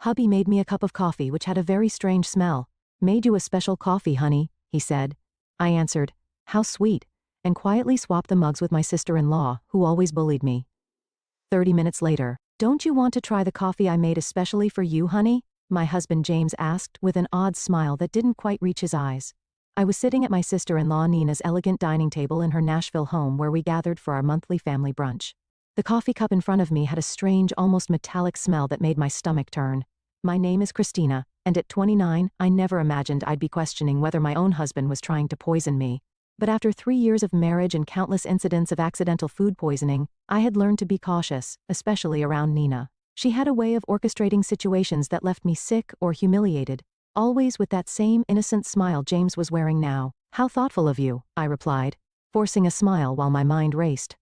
Hubby made me a cup of coffee which had a very strange smell. Made you a special coffee, honey, he said. I answered, how sweet, and quietly swapped the mugs with my sister-in-law, who always bullied me. 30 minutes later, don't you want to try the coffee I made especially for you, honey? My husband James asked with an odd smile that didn't quite reach his eyes. I was sitting at my sister-in-law Nina's elegant dining table in her Nashville home where we gathered for our monthly family brunch. The coffee cup in front of me had a strange, almost metallic smell that made my stomach turn. My name is Christina, and at 29, I never imagined I'd be questioning whether my own husband was trying to poison me. But after 3 years of marriage and countless incidents of accidental food poisoning, I had learned to be cautious, especially around Nina. She had a way of orchestrating situations that left me sick or humiliated, always with that same innocent smile James was wearing now. How thoughtful of you, I replied, forcing a smile while my mind raced.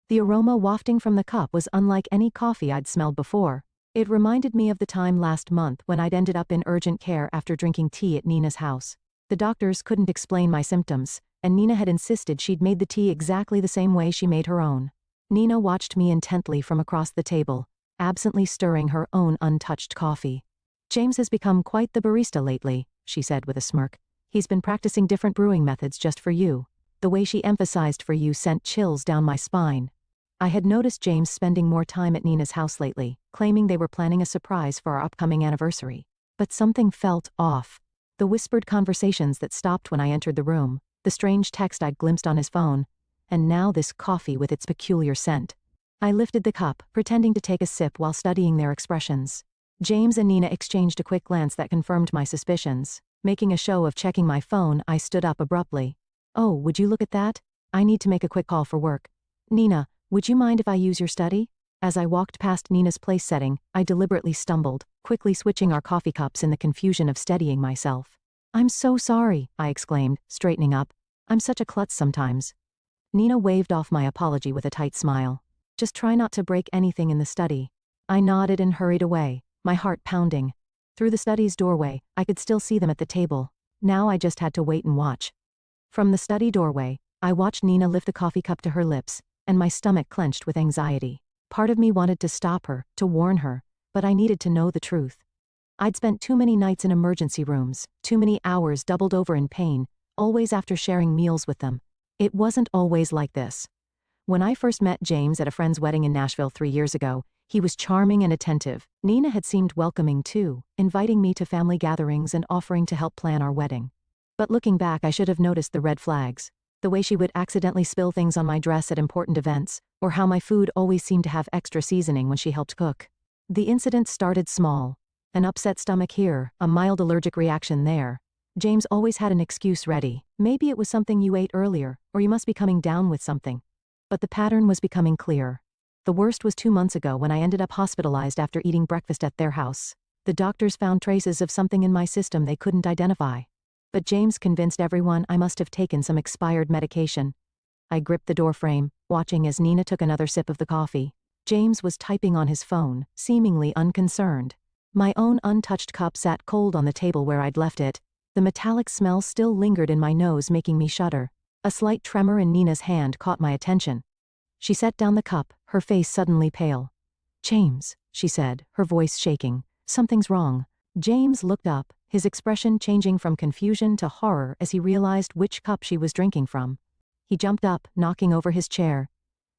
The aroma wafting from the cup was unlike any coffee I'd smelled before. It reminded me of the time last month when I'd ended up in urgent care after drinking tea at Nina's house. The doctors couldn't explain my symptoms, and Nina had insisted she'd made the tea exactly the same way she made her own. Nina watched me intently from across the table, absently stirring her own untouched coffee. James has become quite the barista lately, she said with a smirk. He's been practicing different brewing methods just for you. The way she emphasized for you sent chills down my spine. I had noticed James spending more time at Nina's house lately, claiming they were planning a surprise for our upcoming anniversary. But something felt off. The whispered conversations that stopped when I entered the room, the strange text I'd glimpsed on his phone, and now this coffee with its peculiar scent. I lifted the cup, pretending to take a sip while studying their expressions. James and Nina exchanged a quick glance that confirmed my suspicions. Making a show of checking my phone, I stood up abruptly. Oh, would you look at that? I need to make a quick call for work. Nina, would you mind if I use your study? As I walked past Nina's place setting, I deliberately stumbled, quickly switching our coffee cups in the confusion of steadying myself. I'm so sorry, I exclaimed, straightening up. I'm such a klutz sometimes. Nina waved off my apology with a tight smile. Just try not to break anything in the study. I nodded and hurried away, my heart pounding. Through the study's doorway, I could still see them at the table. Now I just had to wait and watch. From the study doorway, I watched Nina lift the coffee cup to her lips, and my stomach clenched with anxiety. Part of me wanted to stop her, to warn her, but I needed to know the truth. I'd spent too many nights in emergency rooms, too many hours doubled over in pain, always after sharing meals with them. It wasn't always like this. When I first met James at a friend's wedding in Nashville 3 years ago, he was charming and attentive. Nina had seemed welcoming too, inviting me to family gatherings and offering to help plan our wedding. But looking back, I should have noticed the red flags. The way she would accidentally spill things on my dress at important events, or how my food always seemed to have extra seasoning when she helped cook. The incident started small. An upset stomach here, a mild allergic reaction there. James always had an excuse ready. Maybe it was something you ate earlier, or you must be coming down with something. But the pattern was becoming clear. The worst was 2 months ago when I ended up hospitalized after eating breakfast at their house. The doctors found traces of something in my system they couldn't identify. But James convinced everyone I must have taken some expired medication. I gripped the doorframe, watching as Nina took another sip of the coffee. James was typing on his phone, seemingly unconcerned. My own untouched cup sat cold on the table where I'd left it. The metallic smell still lingered in my nose, making me shudder. A slight tremor in Nina's hand caught my attention. She set down the cup, her face suddenly pale. James, she said, her voice shaking. Something's wrong. James looked up, his expression changing from confusion to horror as he realized which cup she was drinking from. He jumped up, knocking over his chair.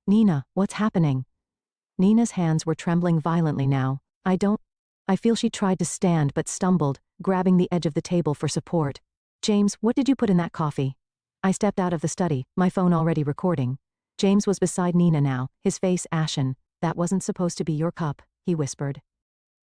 Nina, what's happening? Nina's hands were trembling violently now. I feel she tried to stand but stumbled, grabbing the edge of the table for support. James, what did you put in that coffee? I stepped out of the study, my phone already recording. James was beside Nina now, his face ashen. That wasn't supposed to be your cup, he whispered.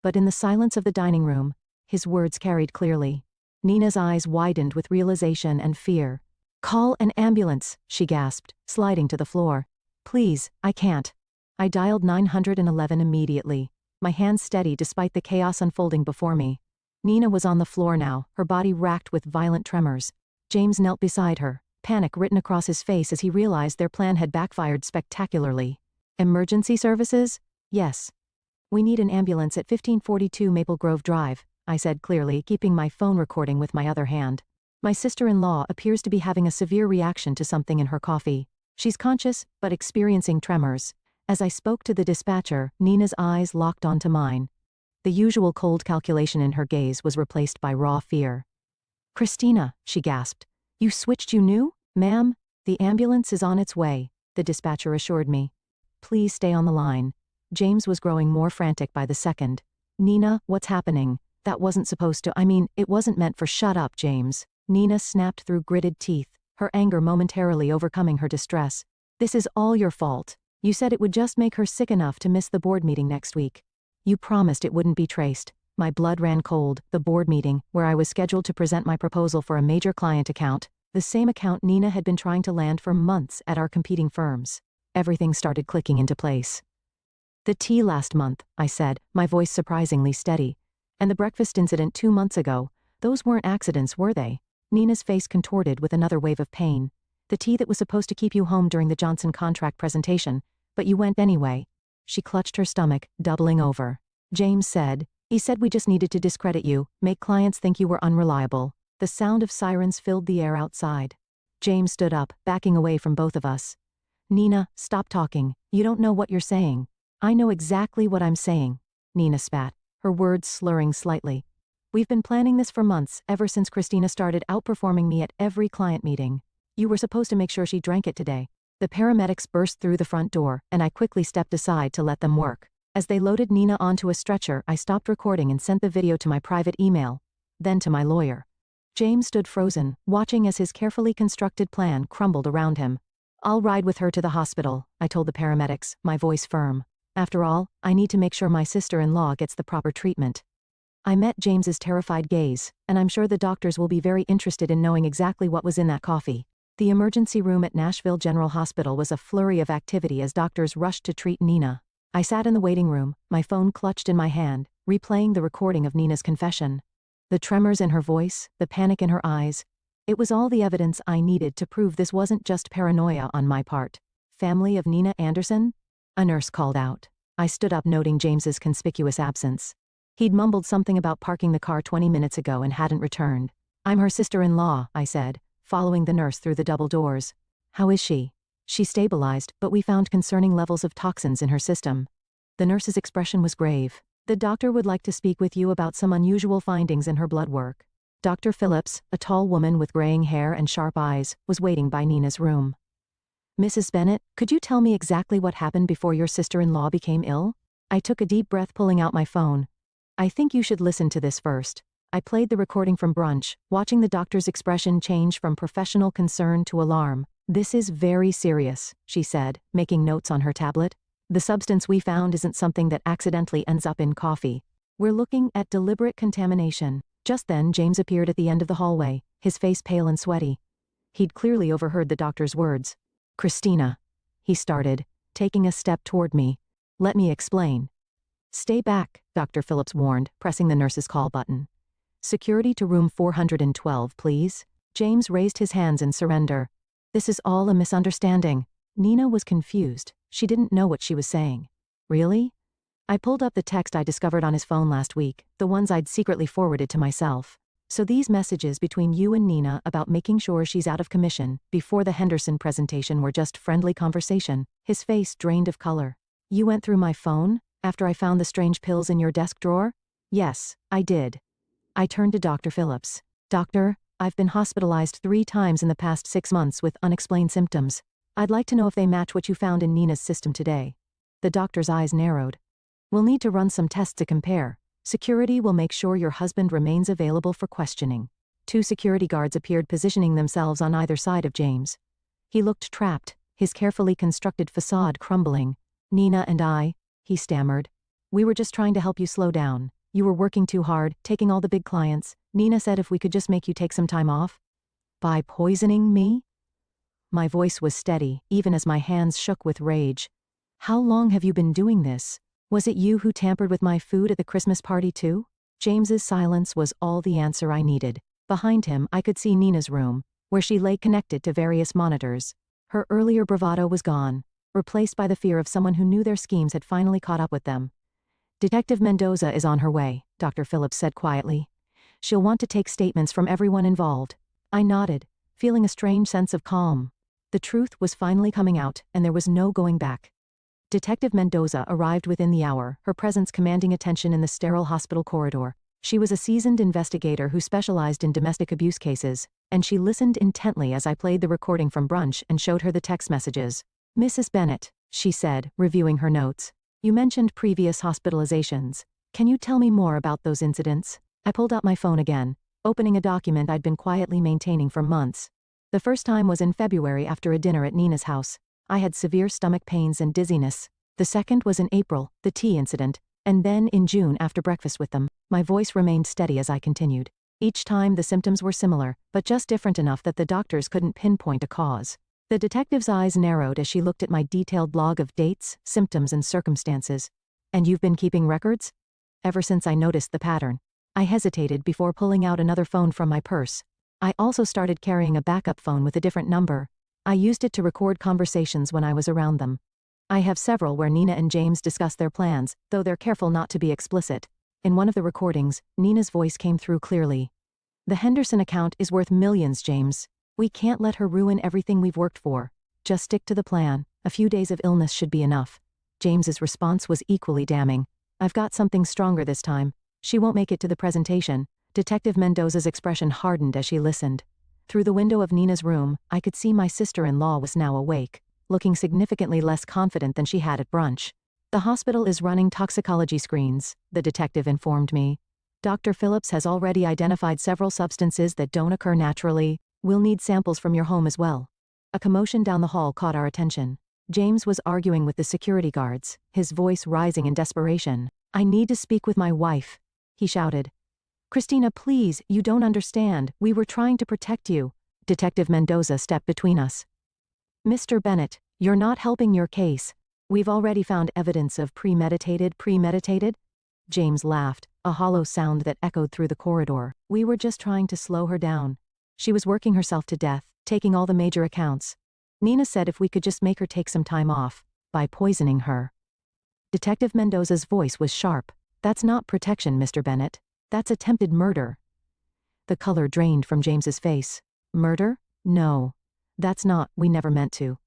But in the silence of the dining room, his words carried clearly. Nina's eyes widened with realization and fear. Call an ambulance, she gasped, sliding to the floor. Please, I can't. I dialed 911 immediately, my hands steady despite the chaos unfolding before me. Nina was on the floor now, her body racked with violent tremors. James knelt beside her, panic written across his face as he realized their plan had backfired spectacularly. Emergency services? Yes. We need an ambulance at 1542 Maple Grove Drive, I said clearly, keeping my phone recording with my other hand. My sister-in-law appears to be having a severe reaction to something in her coffee. She's conscious, but experiencing tremors. As I spoke to the dispatcher, Nina's eyes locked onto mine. The usual cold calculation in her gaze was replaced by raw fear. "Christina," she gasped. "You switched, you knew?" "Ma'am, the ambulance is on its way," the dispatcher assured me. "Please stay on the line." James was growing more frantic by the second. "Nina, what's happening? That wasn't supposed to, it wasn't meant for." "Shut up, James." Nina snapped through gritted teeth, her anger momentarily overcoming her distress. "This is all your fault. You said it would just make her sick enough to miss the board meeting next week. You promised it wouldn't be traced." My blood ran cold. The board meeting, where I was scheduled to present my proposal for a major client account, the same account Nina had been trying to land for months at our competing firms. Everything started clicking into place. "The tea last month," I said, my voice surprisingly steady. "And the breakfast incident 2 months ago, those weren't accidents, were they?" Nina's face contorted with another wave of pain. "The tea that was supposed to keep you home during the Johnson contract presentation, but you went anyway." She clutched her stomach, doubling over. "James said, he said we just needed to discredit you, make clients think you were unreliable." The sound of sirens filled the air outside. James stood up, backing away from both of us. "Nina, stop talking. You don't know what you're saying." "I know exactly what I'm saying," Nina spat, her words slurring slightly. "We've been planning this for months, ever since Christina started outperforming me at every client meeting. You were supposed to make sure she drank it today." The paramedics burst through the front door, and I quickly stepped aside to let them work. As they loaded Nina onto a stretcher, I stopped recording and sent the video to my private email, then to my lawyer. James stood frozen, watching as his carefully constructed plan crumbled around him. "I'll ride with her to the hospital," I told the paramedics, my voice firm. "After all, I need to make sure my sister-in-law gets the proper treatment." I met James's terrified gaze, and I'm sure the doctors will be very interested in knowing exactly what was in that coffee. The emergency room at Nashville General Hospital was a flurry of activity as doctors rushed to treat Nina. I sat in the waiting room, my phone clutched in my hand, replaying the recording of Nina's confession. The tremors in her voice, the panic in her eyes. It was all the evidence I needed to prove this wasn't just paranoia on my part. "Family of Nina Anderson?" a nurse called out. I stood up, noting James's conspicuous absence. He'd mumbled something about parking the car 20 minutes ago and hadn't returned. "I'm her sister-in-law," I said, following the nurse through the double doors. "How is she?" "She stabilized, but we found concerning levels of toxins in her system." The nurse's expression was grave. "The doctor would like to speak with you about some unusual findings in her blood work." Dr. Phillips, a tall woman with graying hair and sharp eyes, was waiting by Nina's room. "Mrs. Bennett, could you tell me exactly what happened before your sister-in-law became ill?" I took a deep breath, pulling out my phone. "I think you should listen to this first." I played the recording from brunch, watching the doctor's expression change from professional concern to alarm. "This is very serious," she said, making notes on her tablet. "The substance we found isn't something that accidentally ends up in coffee. We're looking at deliberate contamination." Just then James appeared at the end of the hallway, his face pale and sweaty. He'd clearly overheard the doctor's words. "Christina," he started, taking a step toward me. "Let me explain." "Stay back," Dr. Phillips warned, pressing the nurse's call button. "Security to room 412, please." James raised his hands in surrender. "This is all a misunderstanding." Nina was confused. She didn't know what she was saying. "Really?" I pulled up the text I discovered on his phone last week, the ones I'd secretly forwarded to myself. "So these messages between you and Nina about making sure she's out of commission before the Henderson presentation were just friendly conversation." His face drained of color. "You went through my phone after I found the strange pills in your desk drawer?" "Yes, I did." I turned to Dr. Phillips. "Doctor, I've been hospitalized 3 times in the past 6 months with unexplained symptoms. I'd like to know if they match what you found in Nina's system today." The doctor's eyes narrowed. "We'll need to run some tests to compare. Security will make sure your husband remains available for questioning." 2 security guards appeared, positioning themselves on either side of James. He looked trapped, his carefully constructed facade crumbling. "Nina and I," he stammered. "We were just trying to help you slow down. You were working too hard, taking all the big clients. Nina said if we could just make you take some time off." "By poisoning me?" My voice was steady, even as my hands shook with rage. "How long have you been doing this? Was it you who tampered with my food at the Christmas party too?" James's silence was all the answer I needed. Behind him, I could see Nina's room, where she lay connected to various monitors. Her earlier bravado was gone, replaced by the fear of someone who knew their schemes had finally caught up with them. "Detective Mendoza is on her way," Dr. Phillips said quietly. "She'll want to take statements from everyone involved." I nodded, feeling a strange sense of calm. The truth was finally coming out, and there was no going back. Detective Mendoza arrived within the hour, her presence commanding attention in the sterile hospital corridor. She was a seasoned investigator who specialized in domestic abuse cases, and she listened intently as I played the recording from brunch and showed her the text messages. "Mrs. Bennett," she said, reviewing her notes. "You mentioned previous hospitalizations. Can you tell me more about those incidents?" I pulled out my phone again, opening a document I'd been quietly maintaining for months. The first time was in February after a dinner at Nina's house. I had severe stomach pains and dizziness. The second was in April, the tea incident, and then in June after breakfast with them. My voice remained steady as I continued. Each time the symptoms were similar, but just different enough that the doctors couldn't pinpoint a cause. The detective's eyes narrowed as she looked at my detailed log of dates, symptoms, and circumstances. "And you've been keeping records?" "Ever since I noticed the pattern." I hesitated before pulling out another phone from my purse. I also started carrying a backup phone with a different number. I used it to record conversations when I was around them. I have several where Nina and James discuss their plans, though they're careful not to be explicit. In one of the recordings, Nina's voice came through clearly. "The Henderson account is worth millions, James. We can't let her ruin everything we've worked for. Just stick to the plan. A few days of illness should be enough." James's response was equally damning. "I've got something stronger this time. She won't make it to the presentation." Detective Mendoza's expression hardened as she listened. Through the window of Nina's room, I could see my sister-in-law was now awake, looking significantly less confident than she had at brunch. "The hospital is running toxicology screens," the detective informed me. "Dr. Phillips has already identified several substances that don't occur naturally. We'll need samples from your home as well." A commotion down the hall caught our attention. James was arguing with the security guards, his voice rising in desperation. "I need to speak with my wife," he shouted. "Christina, please, you don't understand. We were trying to protect you." Detective Mendoza stepped between us. "Mr. Bennett, you're not helping your case. We've already found evidence of premeditated?" James laughed, a hollow sound that echoed through the corridor. "We were just trying to slow her down. She was working herself to death, taking all the major accounts. Nina said if we could just make her take some time off, by poisoning her." Detective Mendoza's voice was sharp. "That's not protection, Mr. Bennett. That's attempted murder." The color drained from James's face. "Murder? No. That's not, we never meant to."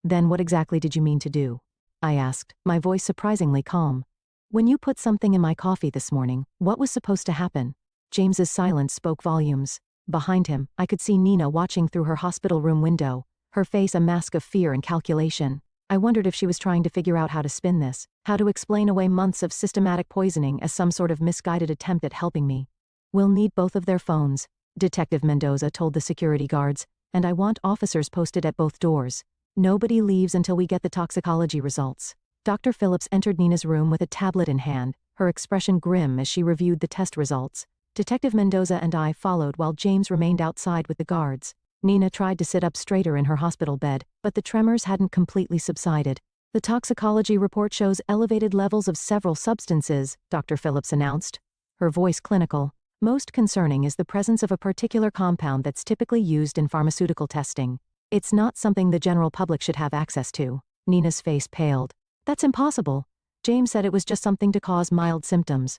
"Then what exactly did you mean to do?" I asked, my voice surprisingly calm. "When you put something in my coffee this morning, what was supposed to happen?" James's silence spoke volumes. Behind him, I could see Nina watching through her hospital room window, her face a mask of fear and calculation. I wondered if she was trying to figure out how to spin this, how to explain away months of systematic poisoning as some sort of misguided attempt at helping me. "We'll need both of their phones," Detective Mendoza told the security guards, "and I want officers posted at both doors. Nobody leaves until we get the toxicology results." Dr. Phillips entered Nina's room with a tablet in hand, her expression grim as she reviewed the test results. Detective Mendoza and I followed while James remained outside with the guards. Nina tried to sit up straighter in her hospital bed, but the tremors hadn't completely subsided. "The toxicology report shows elevated levels of several substances," Dr. Phillips announced, her voice clinical. "Most concerning is the presence of a particular compound that's typically used in pharmaceutical testing. It's not something the general public should have access to." Nina's face paled. "That's impossible. James said it was just something to cause mild symptoms."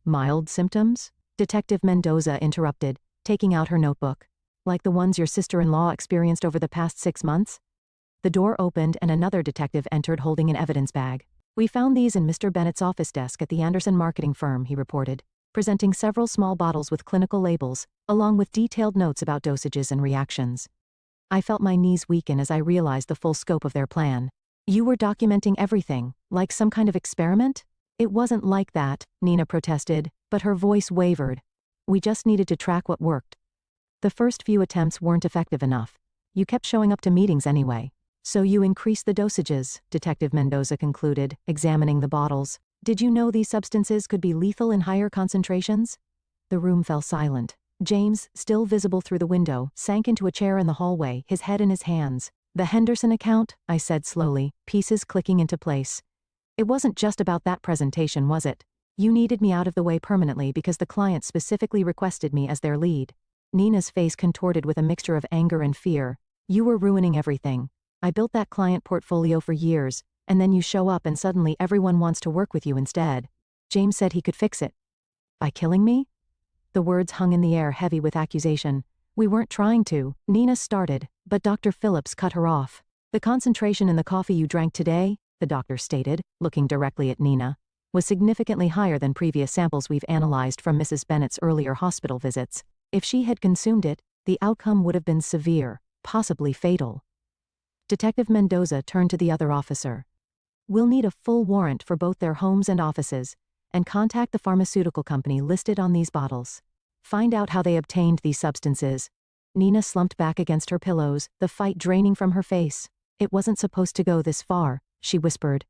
"Mild symptoms?" Detective Mendoza interrupted, taking out her notebook. "Like the ones your sister-in-law experienced over the past 6 months?" The door opened and another detective entered holding an evidence bag. "We found these in Mr. Bennett's office desk at the Anderson marketing firm," he reported, presenting several small bottles with clinical labels, along with detailed notes about dosages and reactions. I felt my knees weaken as I realized the full scope of their plan. "You were documenting everything, like some kind of experiment?" "It wasn't like that," Nina protested, but her voice wavered. "We just needed to track what worked. The first few attempts weren't effective enough. You kept showing up to meetings anyway. So you increased the dosages," Detective Mendoza concluded, examining the bottles. "Did you know these substances could be lethal in higher concentrations?" The room fell silent. James, still visible through the window, sank into a chair in the hallway, his head in his hands. "The Henderson account?" I said slowly, pieces clicking into place. "It wasn't just about that presentation, was it? You needed me out of the way permanently because the client specifically requested me as their lead." Nina's face contorted with a mixture of anger and fear. "You were ruining everything. I built that client portfolio for years, and then you show up and suddenly everyone wants to work with you instead. James said he could fix it." "By killing me?" The words hung in the air heavy with accusation. "We weren't trying to," Nina started, but Dr. Phillips cut her off. "The concentration in the coffee you drank today, the doctor stated, looking directly at Nina, was significantly higher than previous samples we've analyzed from Mrs. Bennett's earlier hospital visits. If she had consumed it, the outcome would have been severe, possibly fatal. Detective Mendoza turned to the other officer. We'll need a full warrant for both their homes and offices, and contact the pharmaceutical company listed on these bottles. Find out how they obtained these substances. Nina slumped back against her pillows, the fight draining from her face. It wasn't supposed to go this far, she whispered.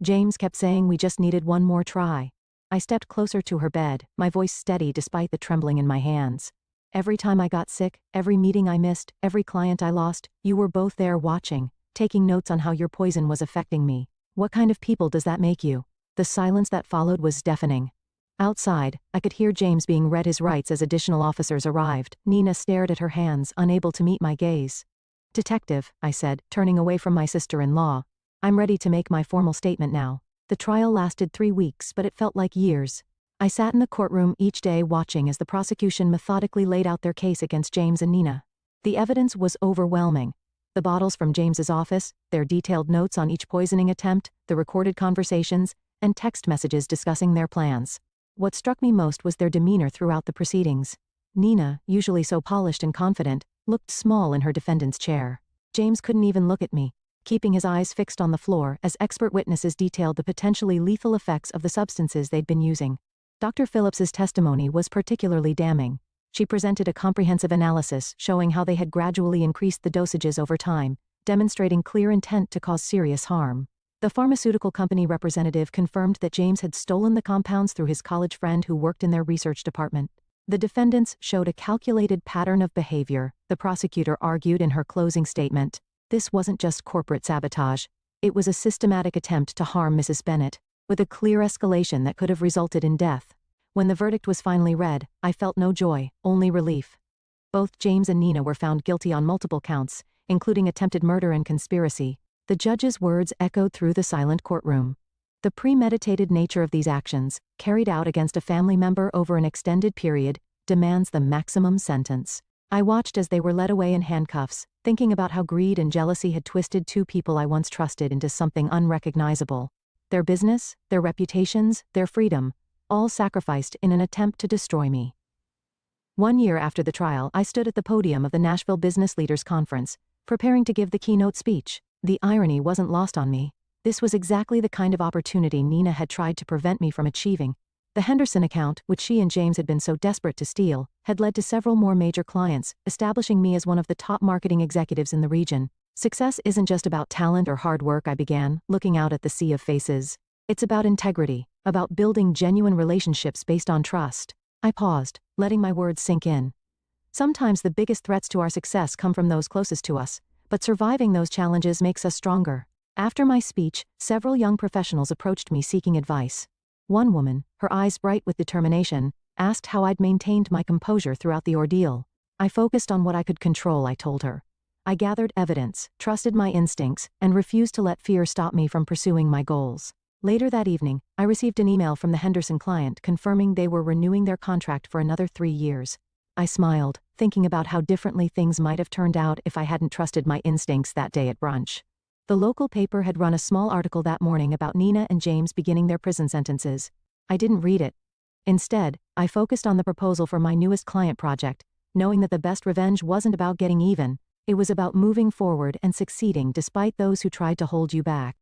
James kept saying we just needed one more try. I stepped closer to her bed, my voice steady despite the trembling in my hands. Every time I got sick, every meeting I missed, every client I lost, you were both there watching, taking notes on how your poison was affecting me. What kind of people does that make you? The silence that followed was deafening. Outside, I could hear James being read his rights as additional officers arrived. Nina stared at her hands, unable to meet my gaze. Detective, I said, turning away from my sister-in-law. I'm ready to make my formal statement now. The trial lasted 3 weeks, but it felt like years. I sat in the courtroom each day watching as the prosecution methodically laid out their case against James and Nina. The evidence was overwhelming. The bottles from James's office, their detailed notes on each poisoning attempt, the recorded conversations, and text messages discussing their plans. What struck me most was their demeanor throughout the proceedings. Nina, usually so polished and confident, looked small in her defendant's chair. James couldn't even look at me, keeping his eyes fixed on the floor as expert witnesses detailed the potentially lethal effects of the substances they'd been using. Dr. Phillips's testimony was particularly damning. She presented a comprehensive analysis showing how they had gradually increased the dosages over time, demonstrating clear intent to cause serious harm. The pharmaceutical company representative confirmed that James had stolen the compounds through his college friend who worked in their research department. The defendants showed a calculated pattern of behavior, the prosecutor argued in her closing statement. This wasn't just corporate sabotage. It was a systematic attempt to harm Mrs. Bennett, with a clear escalation that could have resulted in death. When the verdict was finally read, I felt no joy, only relief. Both James and Nina were found guilty on multiple counts, including attempted murder and conspiracy. The judge's words echoed through the silent courtroom. The premeditated nature of these actions, carried out against a family member over an extended period, demands the maximum sentence. I watched as they were led away in handcuffs, thinking about how greed and jealousy had twisted 2 people I once trusted into something unrecognizable. Their business, their reputations, their freedom, all sacrificed in an attempt to destroy me. 1 year after the trial, I stood at the podium of the Nashville Business Leaders Conference, preparing to give the keynote speech. The irony wasn't lost on me. This was exactly the kind of opportunity Nina had tried to prevent me from achieving. The Henderson account, which she and James had been so desperate to steal, had led to several more major clients, establishing me as one of the top marketing executives in the region. Success isn't just about talent or hard work, I began, looking out at the sea of faces. It's about integrity, about building genuine relationships based on trust. I paused, letting my words sink in. Sometimes the biggest threats to our success come from those closest to us, but surviving those challenges makes us stronger. After my speech, several young professionals approached me seeking advice. One woman, her eyes bright with determination, asked how I'd maintained my composure throughout the ordeal. I focused on what I could control, I told her. I gathered evidence, trusted my instincts, and refused to let fear stop me from pursuing my goals. Later that evening, I received an email from the Henderson client confirming they were renewing their contract for another 3 years. I smiled, thinking about how differently things might have turned out if I hadn't trusted my instincts that day at brunch. The local paper had run a small article that morning about Nina and James beginning their prison sentences. I didn't read it. Instead, I focused on the proposal for my newest client project, knowing that the best revenge wasn't about getting even, it was about moving forward and succeeding despite those who tried to hold you back.